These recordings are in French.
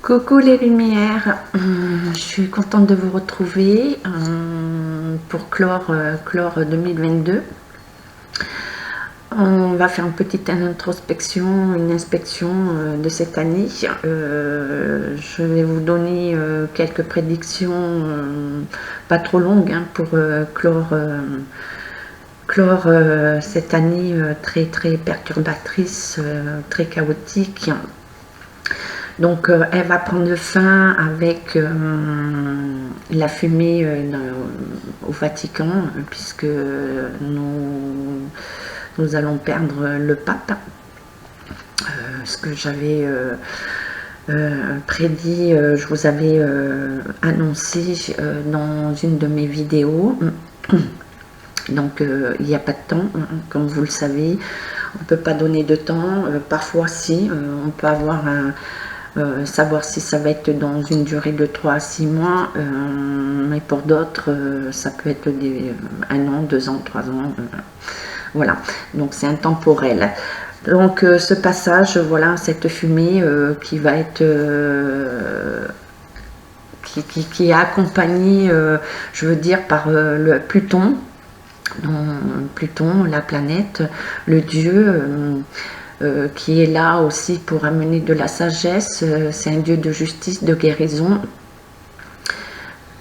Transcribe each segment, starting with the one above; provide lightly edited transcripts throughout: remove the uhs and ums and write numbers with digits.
Coucou les lumières, je suis contente de vous retrouver pour clore 2022. On va faire une petite introspection, une inspection de cette année. Je vais vous donner quelques prédictions, pas trop longues, pour clore cette année très perturbatrice, très chaotique. Donc elle va prendre fin avec la fumée au Vatican, puisque nous allons perdre le pape. Ce que j'avais prédit, je vous avais annoncé dans une de mes vidéos. Donc il n'y a pas de temps, comme vous le savez, on ne peut pas donner de temps. Parfois si, on peut avoir savoir si ça va être dans une durée de 3 à 6 mois, mais pour d'autres ça peut être 1 an, 2 ans, 3 ans, voilà, donc c'est intemporel. Donc ce passage, voilà, cette fumée qui va être qui est accompagnée, je veux dire, par le Pluton, la planète, le dieu, qui est là aussi pour amener de la sagesse. C'est un dieu de justice, de guérison.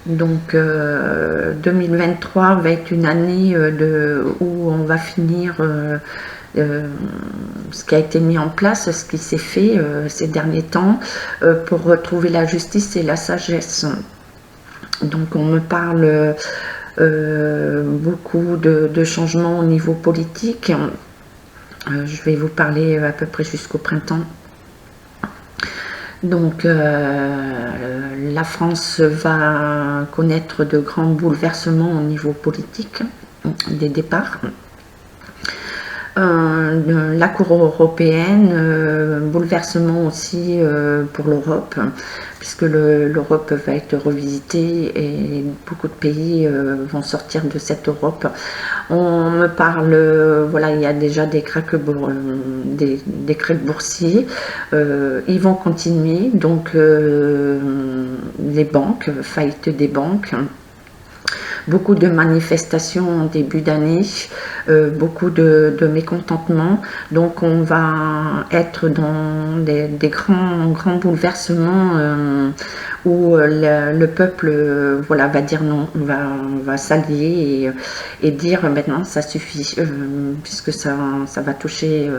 Donc 2023 va être une année où on va finir ce qui a été mis en place, ce qui s'est fait ces derniers temps pour retrouver la justice et la sagesse. Donc on me parle beaucoup de changements au niveau politique. Je vais vous parler à peu près jusqu'au printemps. Donc la France va connaître de grands bouleversements au niveau politique, des départs. La Cour européenne, bouleversement aussi pour l'Europe, puisque l'Europe va être revisitée et beaucoup de pays vont sortir de cette Europe. On me parle, voilà, il y a déjà des cracks boursiers, ils vont continuer, donc les banques, faillite des banques. Beaucoup de manifestations en début d'année, beaucoup de mécontentement. Donc on va être dans des grands bouleversements où le peuple voilà, va dire non, va s'allier et dire maintenant ça suffit, puisque ça va toucher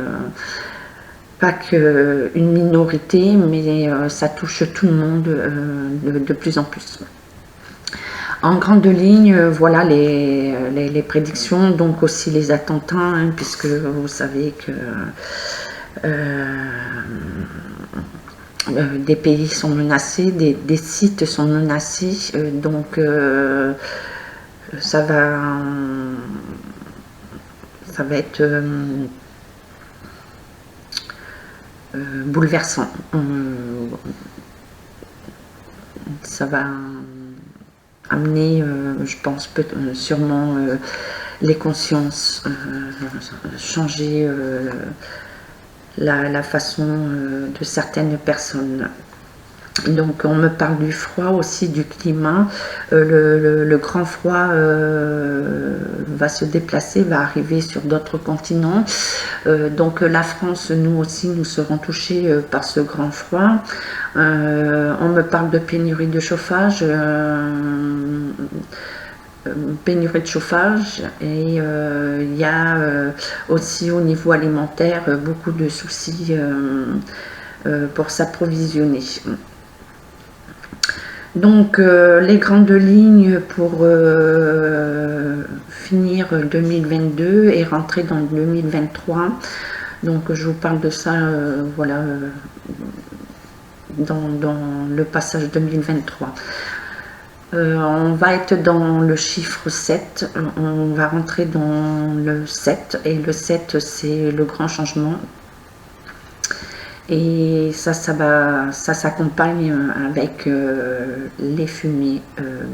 pas qu'une minorité, mais ça touche tout le monde de plus en plus. En grande ligne, voilà les prédictions, donc aussi les attentats, puisque vous savez que des pays sont menacés, des sites sont menacés, donc ça va être bouleversant. Ça va amener, je pense, sûrement les consciences, changer la façon de certaines personnes. Donc on me parle du froid aussi, du climat. Le grand froid va se déplacer, va arriver sur d'autres continents. Donc la France, nous aussi, nous serons touchés par ce grand froid. On me parle de pénurie de chauffage. Pénurie de chauffage, et il y a aussi au niveau alimentaire beaucoup de soucis pour s'approvisionner. Donc les grandes lignes pour finir 2022 et rentrer dans 2023. Donc je vous parle de ça, voilà, dans le passage 2023. On va être dans le chiffre 7, on va rentrer dans le 7, et le 7 c'est le grand changement. Et ça s'accompagne avec les fumées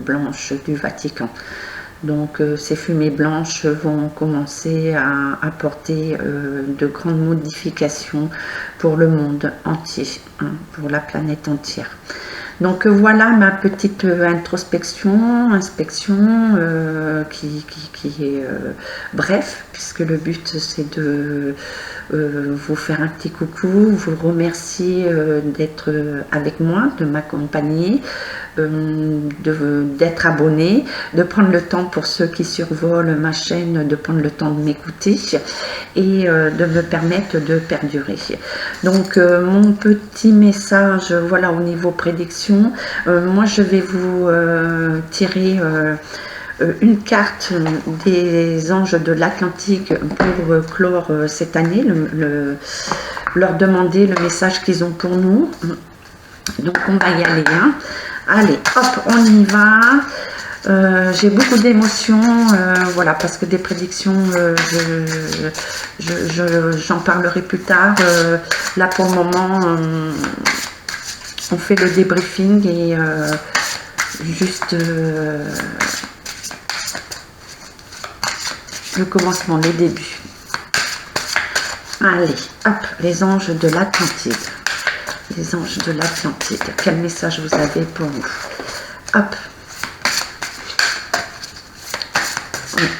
blanches du Vatican. Donc ces fumées blanches vont commencer à apporter de grandes modifications pour le monde entier, hein, pour la planète entière. Donc voilà ma petite inspection qui est bref, puisque le but c'est de vous faire un petit coucou, vous remercier d'être avec moi, de m'accompagner, d'être abonné, de prendre le temps pour ceux qui survolent ma chaîne, de prendre le temps de m'écouter et de me permettre de perdurer. Donc mon petit message, voilà, au niveau prédiction, moi je vais vous tirer une carte des anges de l'Atlantique pour clore cette année, leur demander le message qu'ils ont pour nous. Donc on va y aller, hein. Allez, hop, on y va. J'ai beaucoup d'émotions, voilà, parce que des prédictions, j'en parlerai plus tard. Là, pour le moment, on fait le débriefing et juste le commencement, les débuts. Allez, hop, les anges de l'Atlantide. Les anges de l'Atlantide, quel message vous avez pour nous? Hop.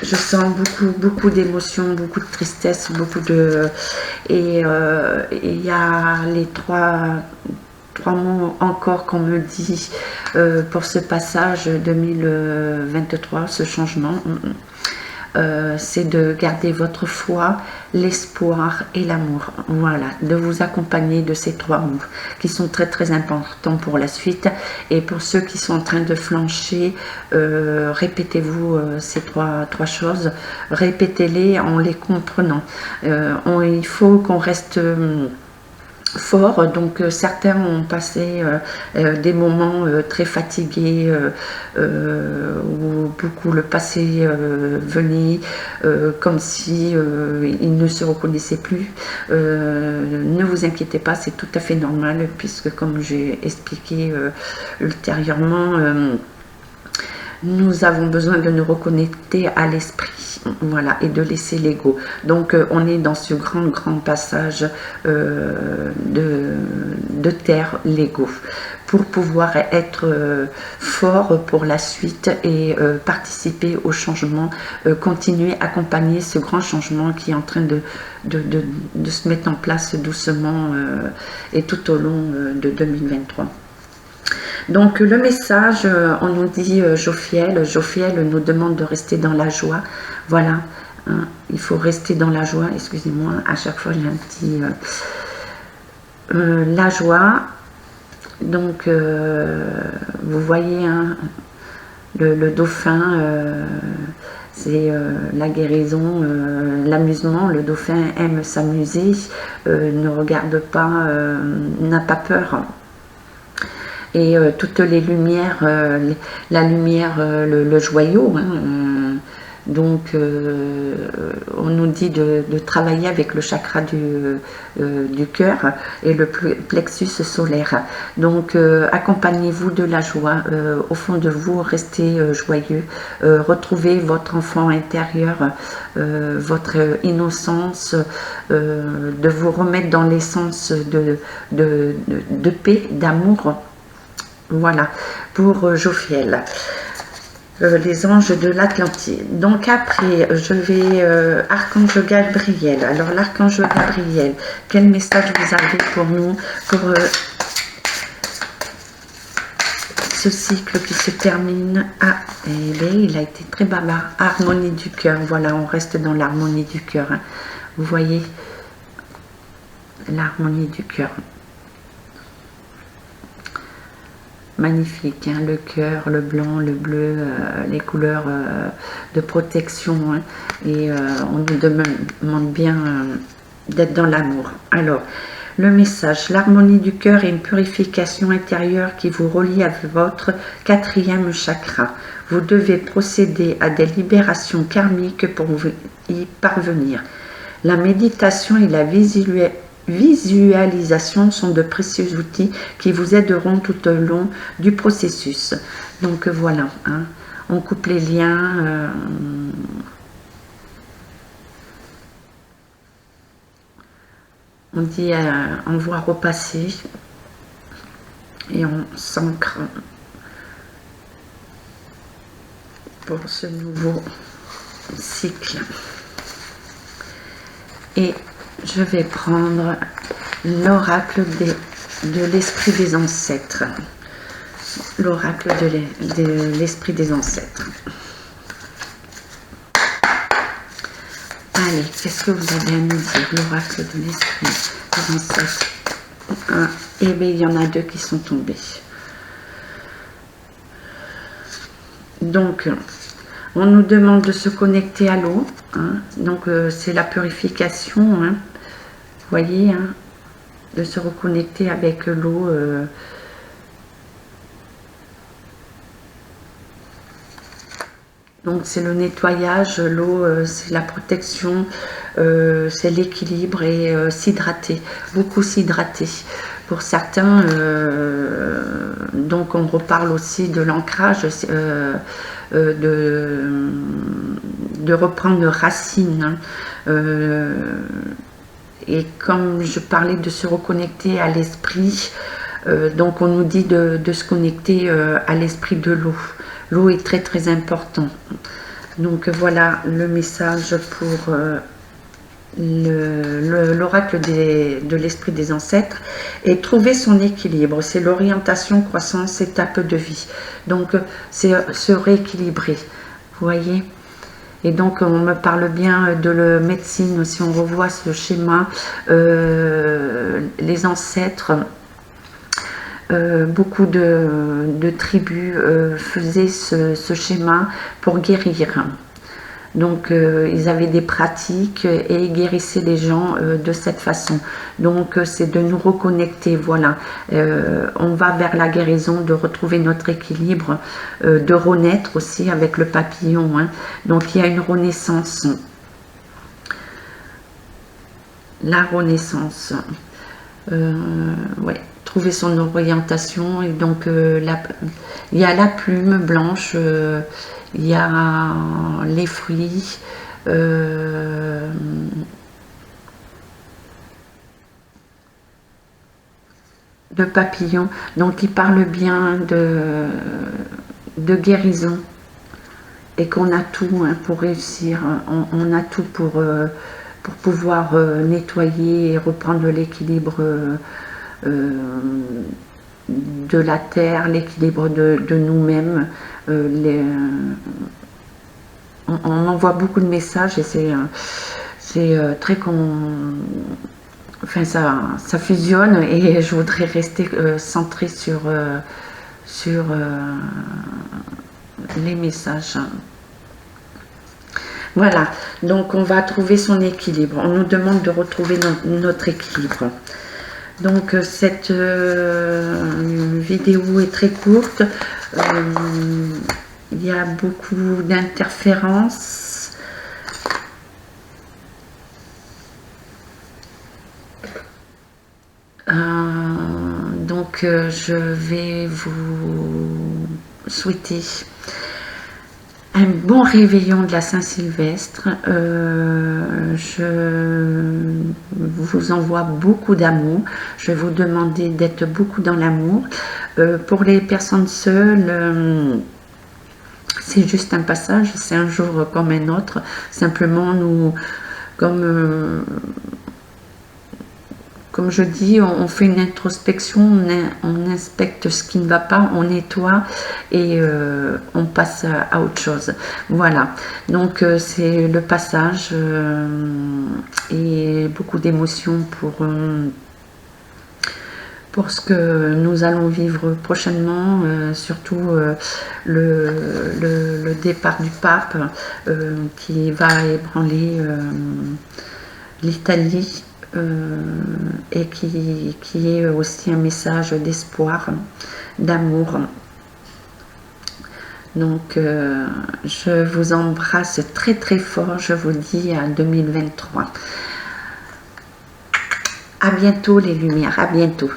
Je sens beaucoup d'émotions, beaucoup de tristesse, beaucoup de... Et il y a les trois mots encore qu'on me dit pour ce passage 2023, ce changement. C'est de garder votre foi, l'espoir et l'amour. Voilà, de vous accompagner de ces trois mots qui sont très importants pour la suite. Et pour ceux qui sont en train de flancher, répétez-vous ces trois choses, répétez-les en les comprenant. Il faut qu'on reste fort, donc certains ont passé des moments très fatigués où beaucoup le passé venait comme si ils ne se reconnaissaient plus. Ne vous inquiétez pas, c'est tout à fait normal, puisque comme j'ai expliqué ultérieurement, nous avons besoin de nous reconnecter à l'esprit, voilà, et de laisser l'ego. Donc on est dans ce grand passage de terre, l'ego, pour pouvoir être fort pour la suite et participer au changement, continuer à accompagner ce grand changement qui est en train de se mettre en place doucement et tout au long de 2023. Donc le message, on nous dit Jophiel nous demande de rester dans la joie. Voilà, hein, il faut rester dans la joie. Excusez-moi, à chaque fois j'ai un petit... la joie, donc vous voyez, hein, le dauphin, c'est la guérison, l'amusement. Le dauphin aime s'amuser, ne regarde pas, n'a pas peur. Et toutes les lumières, la lumière, le joyau, hein, donc on nous dit de travailler avec le chakra du cœur et le plexus solaire. Donc accompagnez-vous de la joie, au fond de vous, restez joyeux, retrouvez votre enfant intérieur, votre innocence, de vous remettre dans l'essence de paix, d'amour. Voilà, pour Jophiel, les anges de l'Atlantide. Donc après, je vais, Archange Gabriel. Alors l'Archange Gabriel, quel message vous avez pour nous, pour ce cycle qui se termine? Ah, eh bien, il a été très bavard. Harmonie du cœur, voilà, on reste dans l'harmonie du cœur. Hein. Vous voyez, l'harmonie du cœur. Magnifique, hein, le cœur, le blanc, le bleu, les couleurs de protection, hein, et on nous demande bien d'être dans l'amour. Alors, le message, l'harmonie du cœur est une purification intérieure qui vous relie à votre 4e chakra. Vous devez procéder à des libérations karmiques pour y parvenir. La méditation et la visualisation sont de précieux outils qui vous aideront tout au long du processus. Donc voilà, hein, on coupe les liens. On dit on voit repasser et on s'ancre pour ce nouveau cycle. Et je vais prendre l'oracle de l'esprit des ancêtres. L'oracle de l'esprit des ancêtres. Allez, qu'est-ce que vous avez à nous dire, l'oracle de l'esprit des ancêtres? Eh bien, il y en a deux qui sont tombés. Donc, on nous demande de se connecter à l'eau. Hein. Donc, c'est la purification. Hein. Vous voyez, hein, de se reconnecter avec l'eau. Donc c'est le nettoyage, l'eau, c'est la protection, c'est l'équilibre et s'hydrater, beaucoup s'hydrater. Pour certains, donc on reparle aussi de l'ancrage, de reprendre racines. Et comme je parlais de se reconnecter à l'esprit, donc on nous dit de se connecter à l'esprit de l'eau. L'eau est très très important. Donc voilà le message pour l'oracle de l'esprit des ancêtres. Et trouver son équilibre, c'est l'orientation, croissance, étape de vie. Donc c'est se rééquilibrer, vous voyez. Et donc on me parle bien de la médecine, si on revoit ce schéma, les ancêtres, beaucoup de tribus faisaient ce schéma pour guérir. Donc ils avaient des pratiques et guérissaient les gens de cette façon. Donc c'est de nous reconnecter, voilà. On va vers la guérison, de retrouver notre équilibre, de renaître aussi avec le papillon. Hein. Donc il y a une renaissance. La renaissance. Ouais. Trouver son orientation. Et donc il y a la plume blanche, il y a les fruits, le papillon. Donc il parle bien de guérison et qu'on a tout, hein, pour réussir. On a tout pour pouvoir nettoyer et reprendre l'équilibre de la terre, l'équilibre de nous-mêmes. On envoie beaucoup de messages et c'est très enfin ça fusionne, et je voudrais rester centrée sur les messages. Voilà, donc on va trouver son équilibre. On nous demande de retrouver notre équilibre. Donc cette vidéo est très courte, il y a beaucoup d'interférences. Donc je vais vous souhaiter un bon réveillon de la Saint-Sylvestre. Je vous envoie beaucoup d'amour. Je vais vous demander d'être beaucoup dans l'amour. Pour les personnes seules, c'est juste un passage, c'est un jour comme un autre. Simplement, nous, comme je dis, on fait une introspection, on inspecte ce qui ne va pas, on nettoie et on passe à autre chose. Voilà, donc c'est le passage et beaucoup d'émotions pour ce que nous allons vivre prochainement, surtout le départ du pape qui va ébranler l'Italie. Et qui est aussi un message d'espoir, d'amour. Donc je vous embrasse très très fort, je vous dis à 2023. À bientôt les lumières, à bientôt.